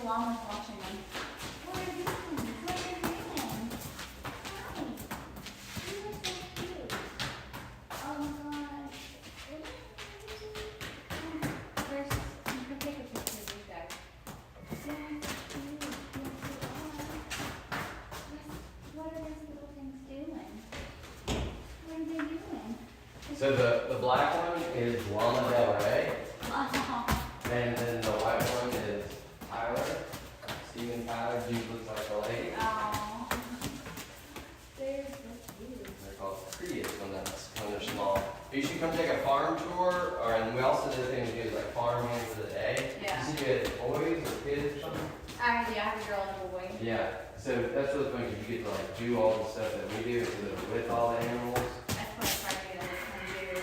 llamas watching them. What are you doing? What are you doing? Hi. You are so cute. Oh my gosh. There's, you can take a picture of these guys. Yeah, so cute. Yes, they are. What are these little things doing? What are they doing? So the black one is Llama Del Rey, and then the white one is Tyler. Steven Tyler, dude looks like a lady. Oh, they're so cute. They're called Prius when they're small. You should come take a farm tour, and we also did things we do like farming for the day. Yeah. You see you had boys or kids or something? I have a girl and a boy. Yeah. So that's really fun because you get to like do all the stuff that we do with all the animals. That's what I tried to get them to do.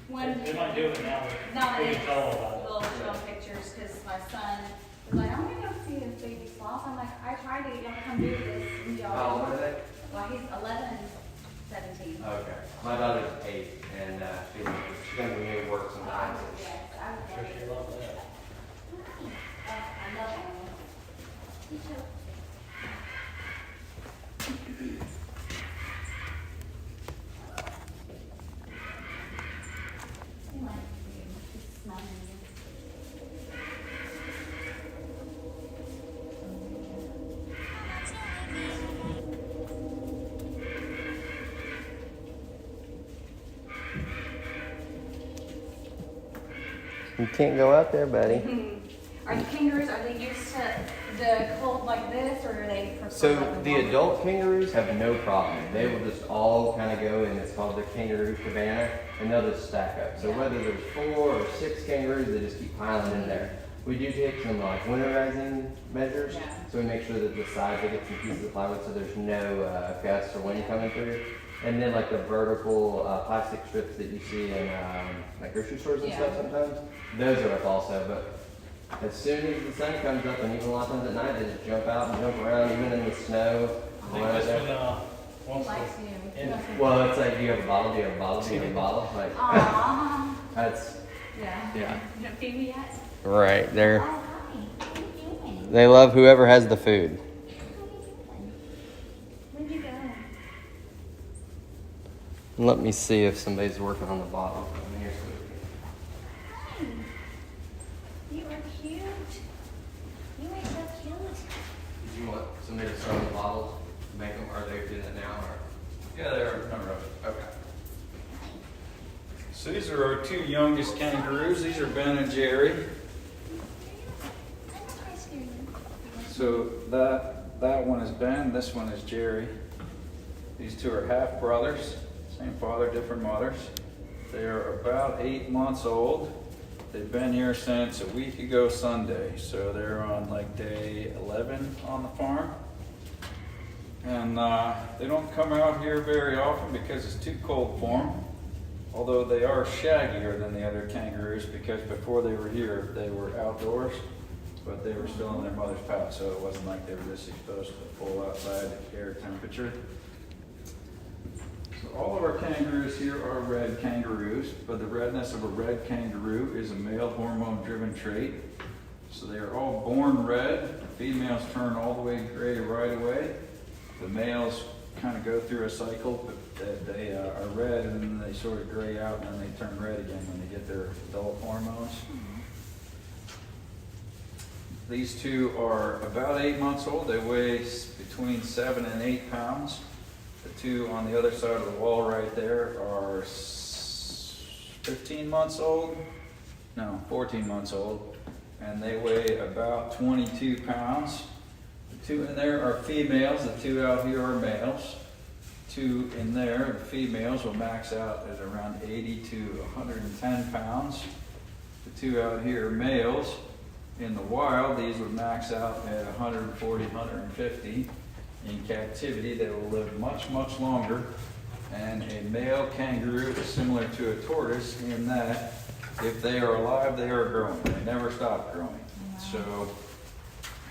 When They might do it now. no, We it can is tell them about little show pictures because my son was like, I'm gonna go see this baby sloth. I'm like, I tried to get him to come do this. And How old are they? Well, he's 11 and 17. Okay. My daughter's 8, and she's going to be at work sometimes. Yes, I it. would Sure, she loves that. I love animals. Me too. He might be. He's smelling you. You can't go out there, buddy. Are the kangaroos, are they used to the cold like this, or are they prefer So like the adult kangaroos have no problem. They will just all kind of go in. It's called the kangaroo cabana, and they'll just stack up. So whether there's 4 or 6 kangaroos, they just keep piling in there. We do take some like winterizing measures, Yeah. so we make sure that the sides they get some pieces of plywood so there's no gusts or wind coming through. And then like the vertical plastic strips that you see in like grocery stores and Yeah. stuff sometimes, those are up also. But as soon as the sun comes up, and even a lot of times at night, they just jump out and jump around, even in the snow. I think this one He wants likes to. you. Yeah. He wants to- Well, it's like, do you have a bottle? Do you have a bottle? Do you have a bottle? Like, Aww. that's, Yeah. yeah. You don't feed me yet? Right, Oh, they're, hi. What are you doing? they love whoever has the food. What are you doing? Where'd you go? Let me see if somebody's working on the bottle. Hi. You are cute. You are so cute. Did you want somebody to start on the bottles? Make them, are they doing that now? Or? Yeah, they're no rush. Okay. So these are our 2 youngest kangaroos. These are Ben and Jerry. So that one is Ben, this one is Jerry. These 2 are half brothers, same father, different mothers. They are about 8 months old. They've been here since a week ago Sunday, so they're on like day 11 on the farm. And they don't come out here very often because it's too cold for them. Although they are shaggier than the other kangaroos because before they were here, they were outdoors, but they were still in their mother's pouch, so it wasn't like they were just exposed to the full outside air temperature. So all of our kangaroos here are red kangaroos, but the redness of a red kangaroo is a male hormone-driven trait. So they are all born red. The females turn all the way gray right away. The males kind of go through a cycle, but they are red and then they sort of gray out and then they turn red again when they get their adult hormones. These 2 are about 8 months old. They weigh between 7 and 8 pounds. The 2 on the other side of the wall right there are 15 months old. No, 14 months old. And they weigh about 22 pounds. The 2 in there are females. The 2 out here are males. 2 in there, the females will max out at around 80 to 110 pounds. The 2 out here, males. In the wild, these would max out at 140, 150. In captivity, they will live much, much longer. And a male kangaroo is similar to a tortoise in that if they are alive, they are growing. They never stop growing. So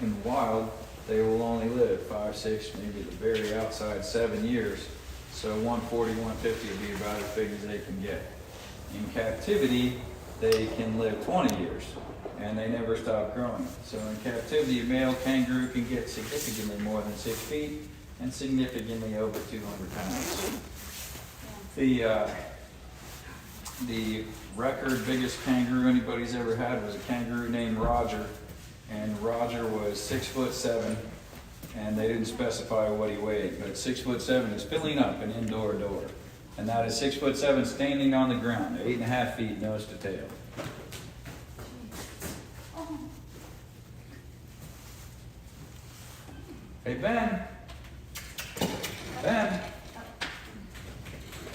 in the wild, they will only live 5, 6, maybe the very outside 7 years. So 140, 150 will be about as big as they can get. In captivity, they can live 20 years, and they never stop growing. So in captivity, a male kangaroo can get significantly more than 6 feet and significantly over 200 pounds. The record biggest kangaroo anybody's ever had was a kangaroo named Roger, and Roger was 6'7", and they didn't specify what he weighed, but 6'7" is filling up an indoor door, and that is 6'7" standing on the ground, 8.5 feet nose to tail. Hey Ben, Ben,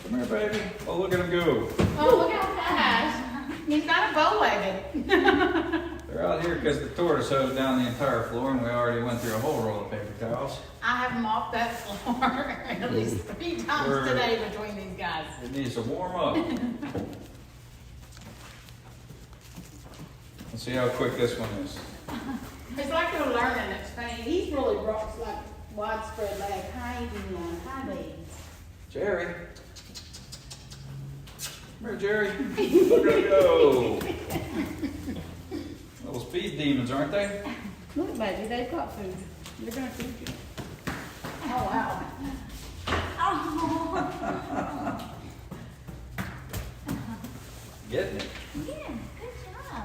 come here, baby. Oh, look at him go. Oh, look how fast. He's not a bow-legged. They're out here because the tortoise hosed down the entire floor, and we already went through a whole roll of paper towels. I have mopped that floor at least 3 times today between these guys. It needs to warm up. Let's see how quick this one is. It's like they're learning. It's funny. He's really brought like widespread leg. Hi, everyone. Hi, ladies. Jerry. Come here, Jerry. Look at him go. Little speed demons, aren't they? Look, baby, they've got food. They're gonna feed you. Oh wow. Oh. Getting it. Yeah, good job.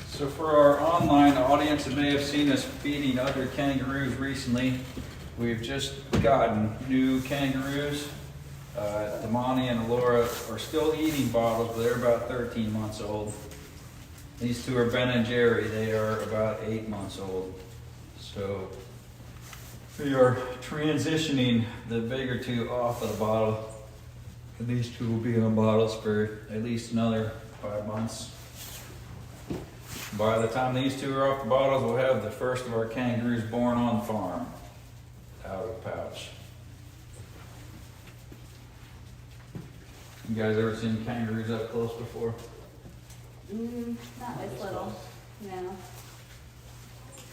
So for our online audience that may have seen us feeding other kangaroos recently, we've just gotten new kangaroos. Damani and Alora are still eating bottles, but they're about 13 months old. These two are Ben and Jerry. They are about 8 months old. So we are transitioning the bigger two off of the bottle. And these two will be on bottles for at least another 5 months. By the time these two are off the bottles, we'll have the first of our kangaroos born on the farm, out of pouch. You guys ever seen kangaroos up close before? Not this little. No.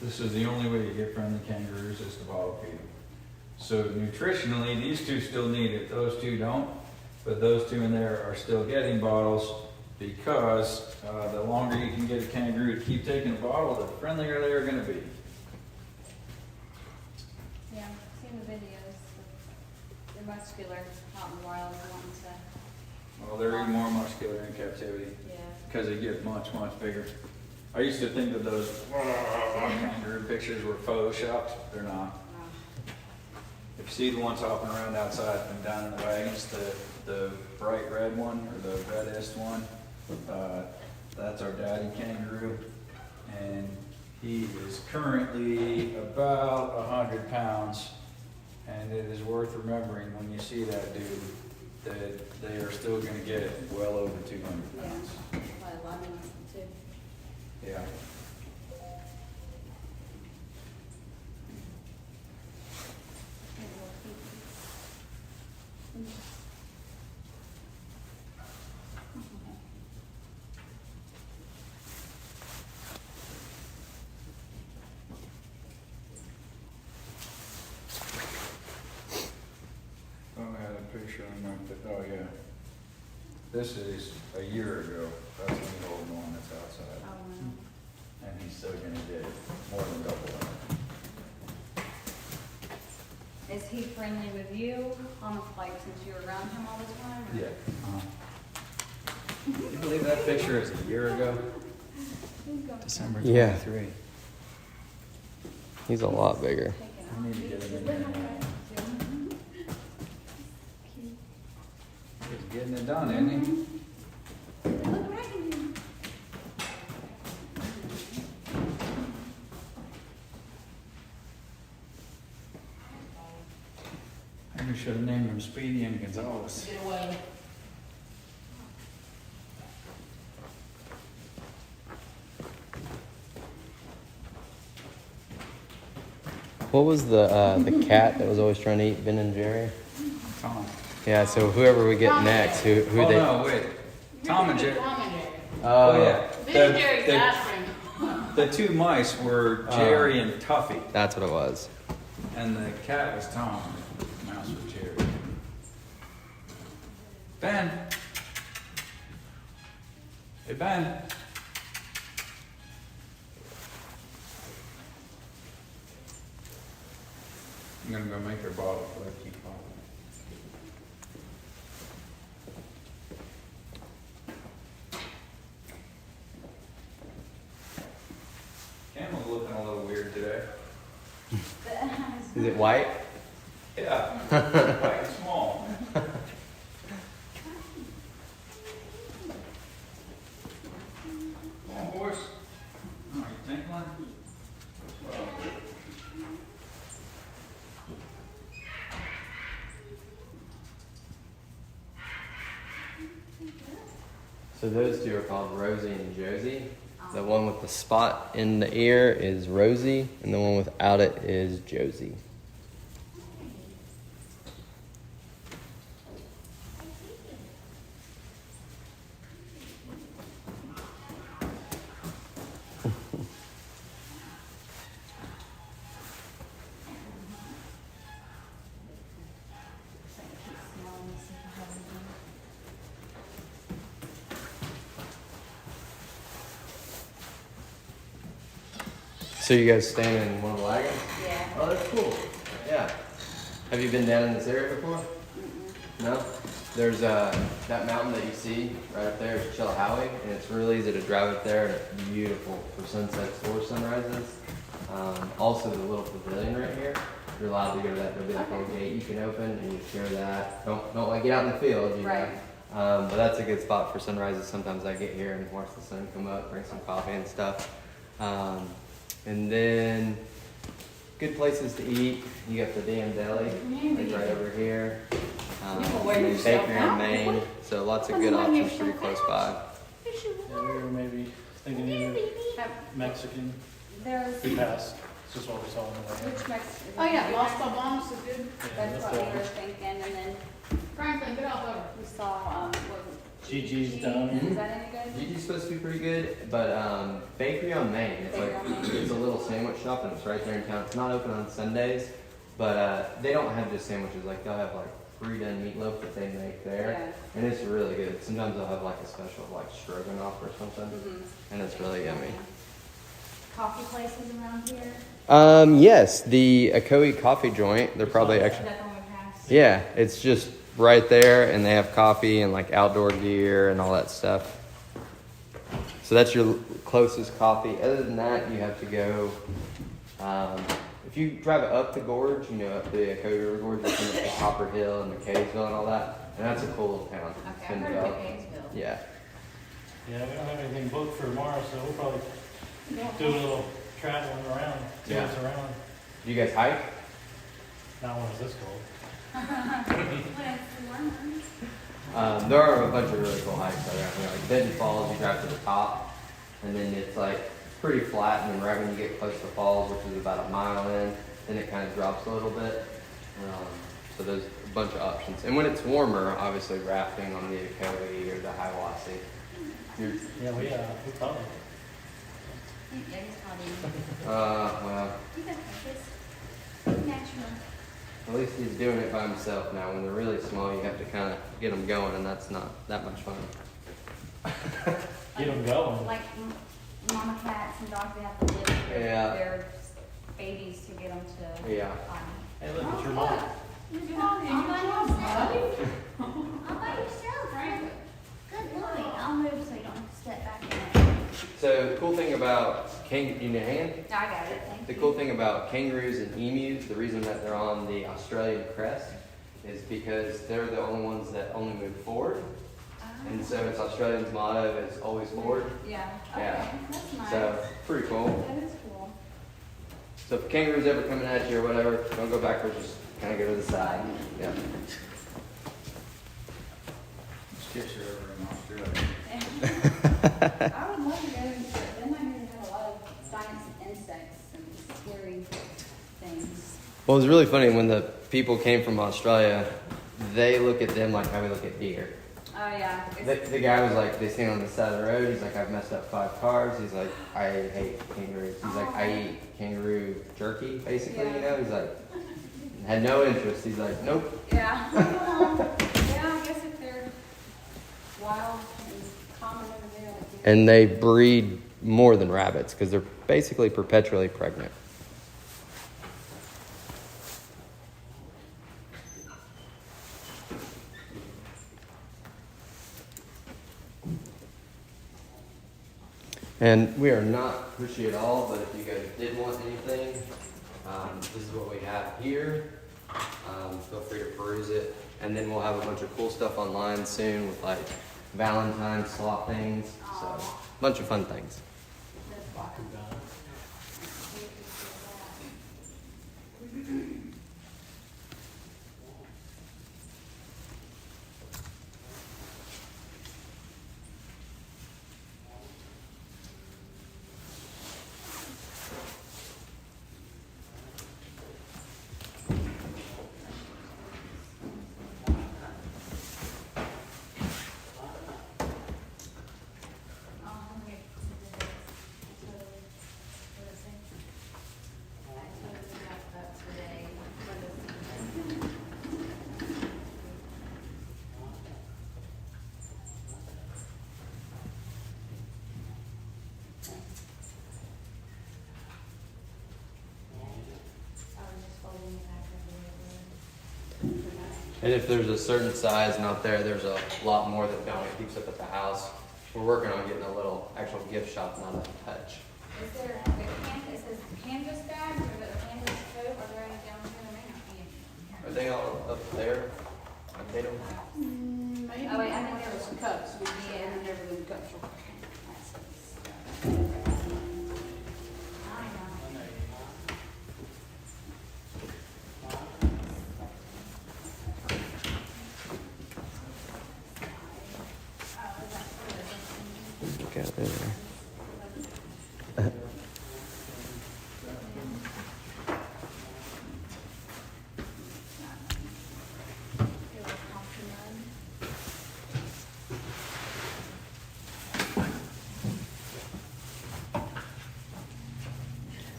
This is the only way to get friendly kangaroos is to bottle feed them. So nutritionally, these two still need it. Those two don't, but those two in there are still getting bottles because the longer you can get a kangaroo to keep taking the bottle, the friendlier they're going to be. Yeah, seen the videos. They're muscular, out in the wild. Well, they're even more muscular in captivity Yeah. because they get much, much bigger. I used to think that those kangaroo pictures were photoshopped. They're not. If you see the ones hopping around outside and down in the wagons, the bright red one or the reddest one, that's our daddy kangaroo, and he is currently about 100 pounds. And it is worth remembering when you see that dude that they are still going to get well over 200 Yeah. pounds. Probably a lot of them too. Yeah. Oh, I had a picture on my, oh yeah. This is a year ago. That's when the old one that's outside. Oh, wow. And he's still gonna get more than double that. Is he friendly with you on the flight since you're around him all the time? or- Yeah. Can you believe that picture is a year ago? December Yeah. 23. He's a lot bigger. I need to get him in there. He's getting it done, isn't he? Look back at him. Maybe we should have named him Speedy and Gonzalez. Get away. What was the cat that was always trying to eat Ben and Jerry? Tom. Yeah, so whoever we get next, who Oh, they? no, wait. Tom and Jerry. Tom and Jerry. Oh, yeah. Ben and Jerry's ice cream. The two mice were Jerry and Tuffy, That's what it was. and the cat was Tom, and the mouse was Jerry. Ben, Hey, Ben. I'm gonna go make her bottle before I keep on. Camel's looking a little weird today. Is it white? Yeah, white and small. Come on, horse. Oh, you tinkling? Well, So those two are called Rosie and Josie. The one with the spot in the ear is Rosie, and the one without it is Josie. So you guys staying in one of the wagons? Yeah. Oh, that's cool. Yeah. Have you been down in this area before? No? There's that mountain that you see right up there is Chilhowee, and it's really easy to drive up there, and it's beautiful for sunsets or sunrises. Also, the little pavilion right here, you're allowed to go to that. There'll be like a little gate you can open, and you share that. Don't like get out in the field, you Right. know. But that's a good spot for sunrises. Sometimes I get here and watch the sun come up, bring some coffee and stuff. And then good places to eat. You got the Damn Deli, like right over here. You can wear yourself Bakery in out. Maine. So lots of good options pretty close by. Yeah, we were maybe thinking either Mexican. There's, We passed. It's just what we saw on the way. which Mexican? Oh, yeah, Los Albanos is good. That's what we were thinking, and then Franklin, get off over. we saw, what was it? Gigi's Diner. Is that any good? Gigi's supposed to be pretty good, but Bakery on Main. It's Bakery like on Main. it's a little sandwich shop, and it's right there in town. It's not open on Sundays, but they don't have just sandwiches. Like they'll have like pre-done meatloaf that they make there, and it's really good. Sometimes they'll have like a special like stroganoff or something, and it's really yummy. Coffee places around here? Yes, the Akoi coffee joint. They're probably actually. That one we passed? Yeah, it's just right there, and they have coffee and like outdoor gear and all that stuff. So that's your closest coffee. Other than that, you have to go. If you drive up the gorge, you know, up the Akoi River Gorge, you come up to Copper Hill and McKaysville and all that, and that's a cool little town. It's Okay, been I've heard developed. of Gainesville. Yeah. Yeah, we don't have anything booked for tomorrow, so we'll probably do a little traveling around, see Yeah. what's around. Do you guys hike? Not when it's this cold. There are a bunch of really cool hikes around here. Like Benton Falls, you drive to the top, and then it's like pretty flat, and then right when you get close to the falls, which is about a mile in, then it kind of drops a little bit. So there's a bunch of options. And when it's warmer, obviously rafting on the Akoi or the Hiawassee. Yeah, we probably. Yeah, he's probably, Well, you got this. Natural. at least he's doing it by himself now. When they're really small, you have to kind of get them going, and that's not that much fun. Get them going. Like mama cats and dogs, they have to live with Yeah. their babies to get them to. Yeah. Hey, look, it's your mom. You're all by yourself. All by yourself, right? Good lord. I'll move so you don't have to step back in it. So the cool thing about you know, hand. No, I got it, thank The you. cool thing about kangaroos and emus, the reason that they're on the Australian crest is because they're the only ones that only move forward. And so it's Australian's motto is always forward. Yeah, Yeah. okay, that's nice. So pretty cool. That is cool. So if kangaroo's ever coming at you or whatever, don't go backwards, just kind of go to the side. Yeah. Scarce you're ever in Australia. I would love to go, then I heard they have a lot of science insects and scary things. Well, it was really funny when the people came from Australia, they look at them like how we look at deer. Oh, yeah. The guy was like, they stand on the side of the road. He's like, I've messed up 5 cars. He's like, I hate kangaroos. He's like, I eat kangaroo jerky, basically, you know? He's like, had no interest. He's like, nope. Yeah. Yeah, I guess if they're wild and common over there. And they breed more than rabbits because they're basically perpetually pregnant. And we are not pushy at all, but if you guys did want anything, this is what we have here. Feel free to peruse it. And then we'll have a bunch of cool stuff online soon with like Valentine's sloth things. So a bunch of fun things. And if there's a certain size not there, there's a lot more that Donna keeps up at the house. We're working on getting a little actual gift shop, not a touch. Is there a it says canvas bags or the canvas coat, or they're down here in the main? Are they all up there? They don't. Maybe. Oh, wait, I think there was some cups. We did, and never been cups. Got it there.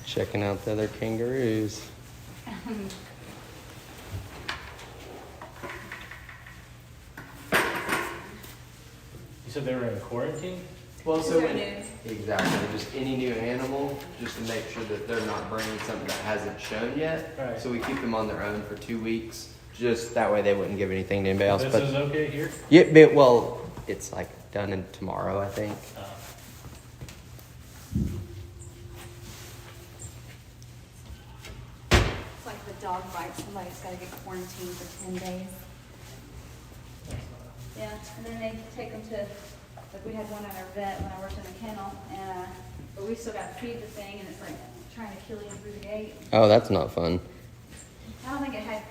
Checking out the other kangaroos. You said they were in quarantine? Well, Is so there new? exactly, just any new animal, just to make sure that they're not bringing something that hasn't shown yet. Right. So we keep them on their own for 2 weeks, just that way they wouldn't give anything to anybody else. This But is okay here? yeah, but, well, it's like done in tomorrow, I think. It's like the dog bites, somebody's gotta get quarantined for 10 days. Yeah, and then they take them to, like, we had one at our vet when I worked in the kennel, and, but we still gotta feed the thing, and it's like trying to kill you through the gate. Oh, that's not fun. I don't think it had,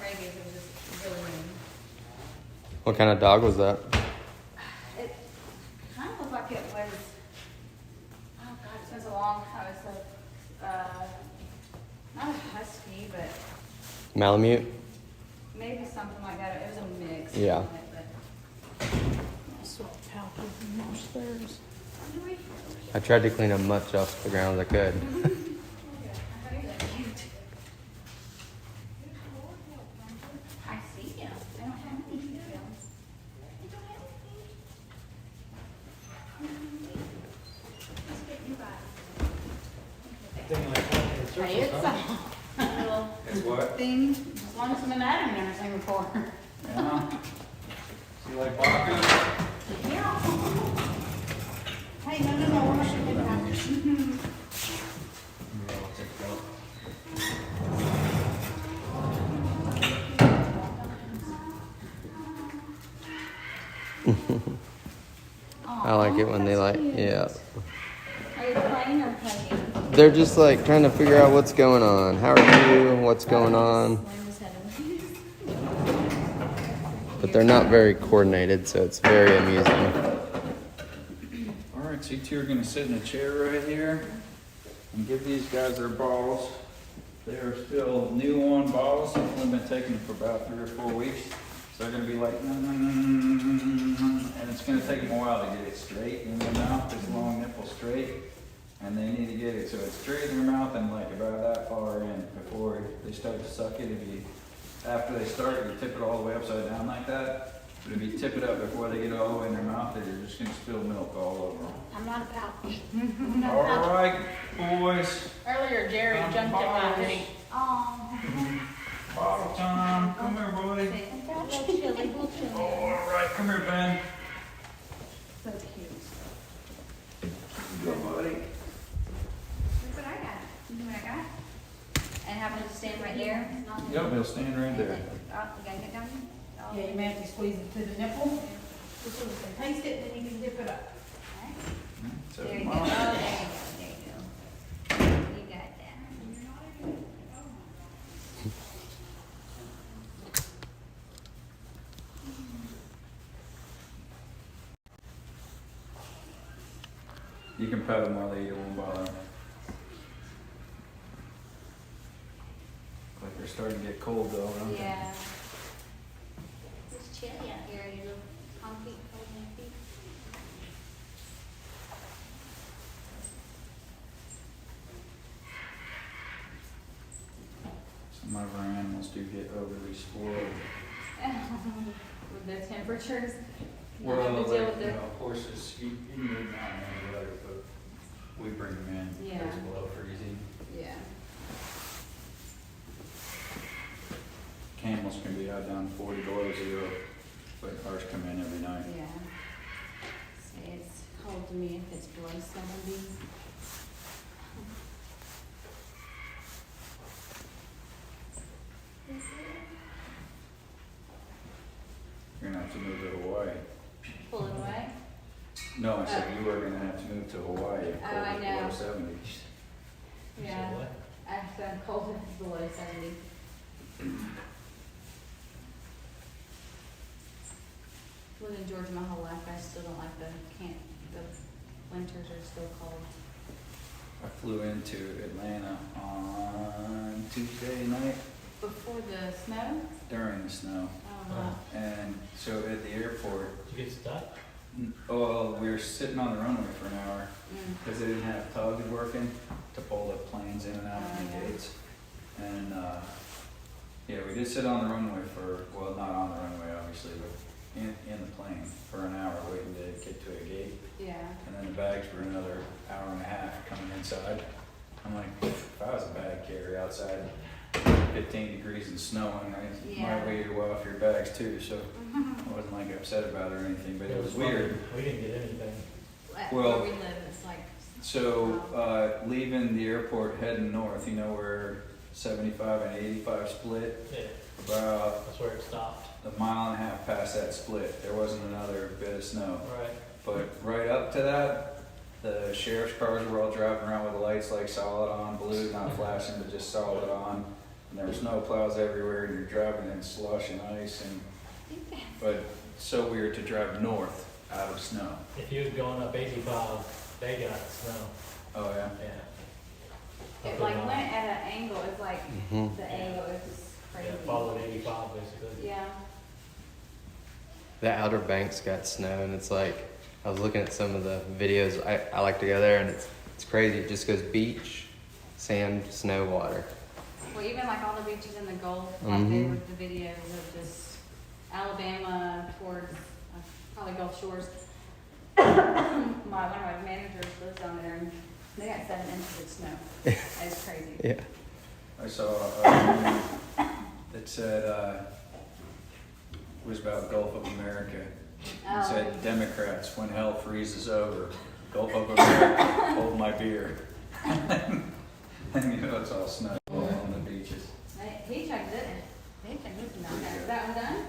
rabies, it was just really mean. What kind of dog was that? It kind of looked like it was, oh God, it's been so long, I was not a husky, but Malamute? maybe something like that, it was a mix. Yeah. So palpable and wash theirs. I tried to clean as much off the ground as I could. I see him. I don't have any details. Let's get you by. Thing like that in circles, Hey, it's huh? a little It's what? thing, as long as I'm an Adam and everything before. Yeah. See like Baku? Yeah. Hey, no, we're not gonna do that. I like it when they like, yeah. Are you playing or hugging? They're just like trying to figure out what's going on. How are you? What's going on? But they're not very coordinated, so it's very amusing. All right, so you two are gonna sit in a chair right here and give these guys their balls. They're still new on balls. I've only been taking them for about 3 or 4 weeks. So they're gonna be like, and it's gonna take them a while to get it straight in their mouth, this long nipple straight. And they need to get it so it's straight in their mouth and like about that far in before they start to suck it. If you, after they start, you tip it all the way upside down like that. But if you tip it up before they get all the way in their mouth, they're just gonna spill milk all over them. I'm not a pouch. I'm not a pouch. All right, boys. Earlier, Jerry jumped in my thing. Oh. Bottle time. Come here, buddy. A little chilly, a little chilly. All right, come here, Ben. So cute. Go, buddy. Look what I got. You know what I got? And have them stand right there. It's not- Yep, he'll stand right there. Oh, you gotta get down. Oh. Yeah, you may have to squeeze it to the nipple. Just so you can taste it, then you can dip it up. Alright. So, There you go. Mom. Oh, there you go. You got that. You can pet them while they eat, it won't bother them. Like they're starting to get cold though, aren't they? Yeah. It's chilly out here. You little concrete cold in your feet. Some of our animals do get overly spoiled. With the temperatures. You Well, don't have to deal with the. horses, you need not any weather, but we bring them in, Yeah. it's below freezing. Yeah. Camels can be out down 40 below zero, but ours come in every night. Yeah. Say it's cold to me if it's below 70. You're gonna have to move to Hawaii. Pull it away. No, I said you were gonna have to move to Hawaii if Oh, cold I is know. below 70. You Yeah. said what? After I'm cold, if it's below 70. Lived in Georgia my whole life. I still don't like the winters are still cold. I flew into Atlanta on Tuesday night Before the snow? during the snow. Oh, wow. And so at the airport, Did you get stuck? we were sitting on the runway for an hour Mm. because they didn't have tugs working to pull the planes in and out of Oh, the yeah. gates. And yeah, we did sit on the runway for, well, not on the runway obviously, but in the plane for an hour waiting to get to a gate. Yeah. And then the bags were another hour and a half coming inside. I'm like, if I was a bag carrier outside, 15 degrees and snowing, I Yeah. might weigh you off your bags too, so I wasn't like upset about it or anything, but it was fun. weird. We didn't get anything. Well- Where we live, it's like, So, leaving the airport heading north, you know where 75 and 85 split? Yeah, About that's where it stopped. a mile and a half past that split, there wasn't another bit of snow. Right. But right up to that, the sheriff's cars were all driving around with the lights like solid on, blue, not flashing, but just solid on. And there were snow plows everywhere, and you're driving in slush and ice, and but so weird to drive north out of snow. If you had gone up 85, they got snow. Oh yeah. Yeah. it like went at an angle. It's like the angle is just crazy. Yeah, followed 85 basically. Yeah. The Outer Banks got snow, and it's like, I was looking at some of the videos. I like to go there, and it's crazy. It just goes beach, sand, snow, water. Well, even like all the beaches in the Gulf, like they Mhm. were the videos of just Alabama towards probably Gulf Shores. One of my managers lives down there, and they got 7 inches of snow. That's crazy. Yeah. I saw a that said it was about Gulf of America. It said Democrats when hell freezes over. Gulf of America, hold my beer. And you know it's all snow on the beaches. He checked it. He checked this down there. Is that one done?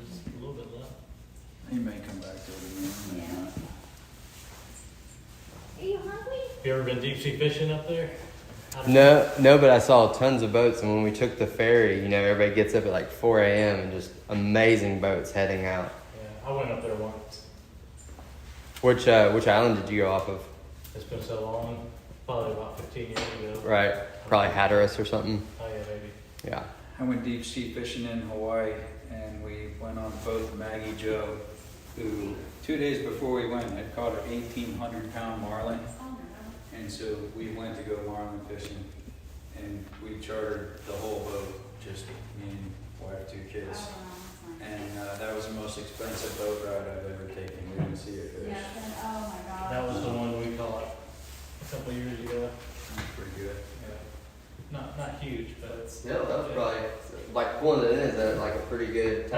Just a little bit left. He may come back to it again, may Yeah. not. Are you hungry? Have you ever been deep sea fishing up there? No, but I saw tons of boats, and when we took the ferry, you know, everybody gets up at like 4 a.m. and just amazing boats heading out. Yeah, I went up there once. Which island did you go off of? It's been so long, probably about 15 years ago. Right, probably Hatteras or something. Oh yeah, maybe. Yeah. I went deep sea fishing in Hawaii, and we went on the boat with Maggie Joe, who 2 days before we went had caught an 1,800-pound marlin. Oh, no. And so we went to go marlin fishing, and we chartered the whole boat, just me and wife, 2 kids. Oh, And that was the most expensive boat ride I've ever taken. We didn't see a fish. Yeah, and, oh my God. That was the one we caught a couple years ago. That's pretty good. Yeah. Not huge, but Still, that was probably, like, pulling it in is like a pretty good time.